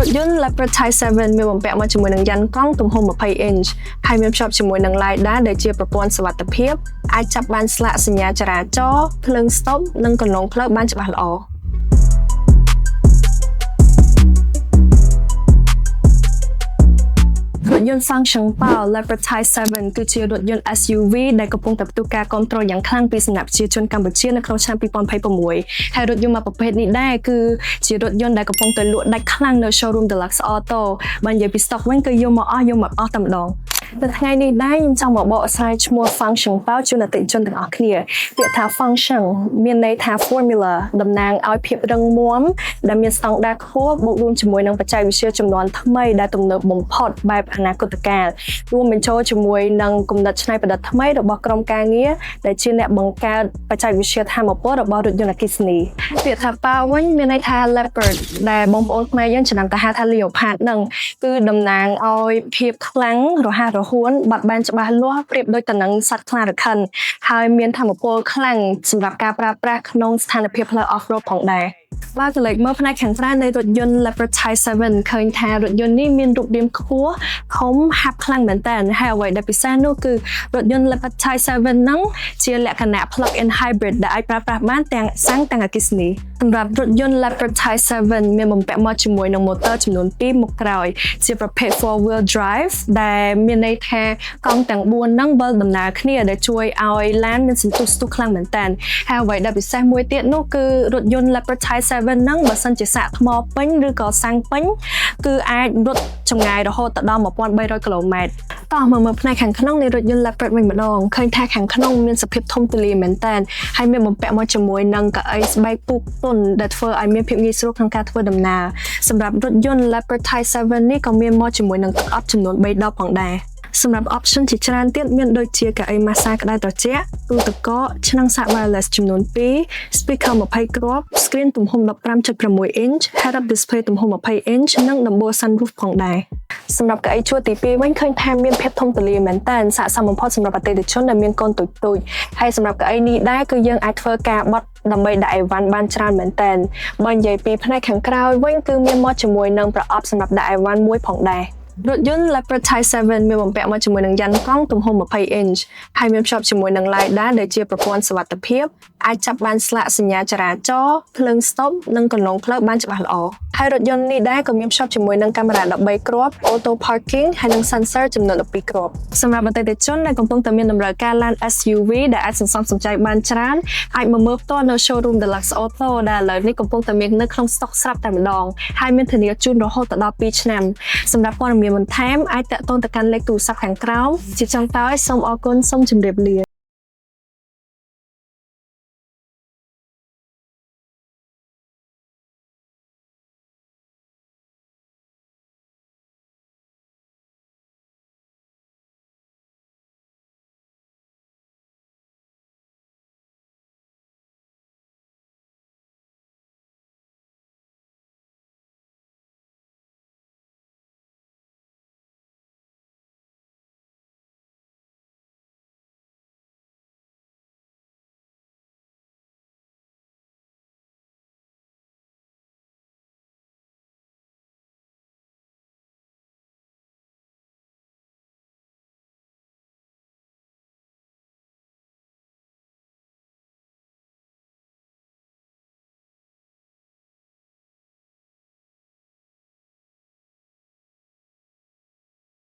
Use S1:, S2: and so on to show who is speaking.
S1: ถยนต์ Leopard Type 7 មានបំពាក់មកជាមួយនឹងយ៉ានកង់ទំហំ20 inch ហើយមានភ្ជាប់ជាមួយនឹង LiDAR ដែលជាប្រព័ន្ធសុវត្ថិភាពអាចចាប់បានស្លាកសញ្ញាចរាចរណ៍ភ្លើង stop និងគន្លងផ្លូវបានច្បាស់ល្អរថយន្ត Function Power Leopard Type 7 គឺជារថយន្ត SUV ដែលកំពុងតែទទួលការគាំទ្រយ៉ាងខ្លាំងពីសំណាក់ប្រជាជនកម្ពុជានៅក្នុងឆ្នាំ2026ហើយរថយន្តមួយប្រភេទនេះដែរគឺជារថយន្តដែលកំពុងតែលក់ដាច់ខ្លាំងនៅ Showroom Deluxe Auto បើនិយាយពី stock វិញគឺយកមកអស់តែម្ដងនៅថ្ងៃនេះដែរខ្ញុំចង់មកបកស្រាយឈ្មោះ Function Power ជូនអតិថិជនទាំងអស់គ្នាពាក្យថា Function មានន័យថា Formula តំណាងឲ្យភាពរឹងមាំដែលមានស្តង់ដារខ្ពស់បូករួមជាមួយនឹងបច្ចេកវិទ្យាជំនាន់ថ្មីដែលទំនើបបំផុតបែបអនាគតកាលរួមបញ្ចូលជាមួយនឹងគំនិតច្នៃប្រឌិតថ្មីរបស់ក្រុមការងារដែលជាអ្នកបង្កើតបច្ចេកវិទ្យាថាមពលរបស់រថយន្តអគ្គិសនីពាក្យថា Power វិញមានន័យថា Leopard ដែលបងប្អូនខ្មែរយើងចំណាំទៅហៅថា Leopard នឹងគឺតំណាងឲ្យភាពខ្លាំងរហ័សរហួនបាត់បែនច្បាស់លាស់ប្រៀបដូចទៅនឹងសត្វខ្លារខិនហើយមានថាមពលខ្លាំងសម្រាប់ការប្រើប្រាស់ក្នុងស្ថានភាពផ្លូវ off-road ផងដែរបើកលេចមើលផ្នែកខាងក្រៅនៃរថយន្ត Leopard Type 7 ឃើញថារថយន្តនេះមានរូបរាងខ្ពស់ធំហាប់ខ្លាំងមែនតើហើយអ្វីដែលពិសេសនោះគឺរថយន្ត Leopard Type 7 ហ្នឹងជាលក្ខណៈ plug-in hybrid ដែលអាចប្រើប្រាស់បានទាំងសាំងទាំងអគ្គិសនីសម្រាប់រថយន្ត Leopard Type 7 មានបំពាក់មកជាមួយនឹង motor ចំនួន2មុខក្រោយជាប្រភេទ 4-wheel drive ដែលមានន័យថាកង់ទាំង4ហ្នឹងវិលដំណើរគ្នាដែលជួយឲ្យឡានមានសន្ទុះស្ទុះខ្លាំងមែនតើហើយអ្វីដែលពិសេសមួយទៀតនោះគឺរថយន្ត Leopard Type 7 ហ្នឹងបើសិនជាសាកថ្មពេញឬក៏សាំងពេញគឺអាចរត់ចម្ងាយរហូតដល់ 1300 គីឡូម៉ែត្រតោះមើលផ្នែកខាងក្នុងនៃរថយន្ត Leopard វិញម្ដងឃើញថាខាងក្នុងមានសភាពធំទូលាយមែនតើហើយមានបំពាក់មកជាមួយនឹងកៅអីស្បែកពូកទន់ដែលធ្វើឲ្យមានភាពងាយស្រួលក្នុងការធ្វើដំណើរសម្រាប់រថយន្ត Leopard Type 7 នេះក៏មានមកជាមួយនឹងទឹកអប់ចំនួន3ដបផងដែរសម្រាប់ option ជាច្រើនទៀតមានដូចជាកៅអីម៉ាស្សាក្តៅត្រជាក់ទូទឹកកកឆ្នាំងសាក wireless ចំនួន2 speaker 20 គ្រាប់ screen ទំហំ 15.6 inch head-up display ទំហំ20 inch និងដំបូល sunroof ផងដែរសម្រាប់កៅអីជួរទី2វិញឃើញថាមានភាពធំទូលាយមែនតើស័ក្តិសមបំផុតសម្រាប់អតិថិជនដែលមានកូនតូចៗហើយសម្រាប់កៅអីនេះដែរគឺយើងអាចធ្វើការបត់ដើម្បីដាក់អីវ៉ាន់បានច្រើនមែនតើបើនិយាយពីផ្នែកខាងក្រោយវិញគឺមានមកជាមួយនឹងប្រអប់សម្រាប់ដាក់អីវ៉ាន់មួយផងដែររថយន្ត Leopard Type 7 មានបំពាក់មកជាមួយនឹងយ៉ានកង់ទំហំ20 inch ហើយមានភ្ជាប់ជាមួយនឹង LiDAR ដែលជាប្រព័ន្ធសុវត្ថិភាពអាចចាប់បានស្លាកសញ្ញាចរាចរណ៍ភ្លើង stop និងគន្លងផ្លូវបានច្បាស់ល្អហើយរថយន្តនេះដែរក៏មានភ្ជាប់ជាមួយនឹងកាមេរ៉ា13គ្រាប់ auto parking ហើយនិង sensor ចំនួន12គ្រាប់សម្រាប់អតិថិជនដែលកំពុងតែមានតម្រូវការឡាន SUV ដែលអាចសន្សំសំចៃបានច្រើនអាចមកមើលផ្ទាល់នៅ Showroom Deluxe Auto ដែលឥឡូវនេះកំពុងតែមាននៅក្នុង stock ស្រាប់តែម្ដងហើយមានធានាជូនរហូតដល់2ឆ្នាំសម្រាប់ព័ត៌មានបន្ថែមអាចតាក់ទងទៅកាន់លេខទូរស័ព្ទខាងក្រោមជាចុងក្រោយសូមអរគុណសូមជម្រាបលា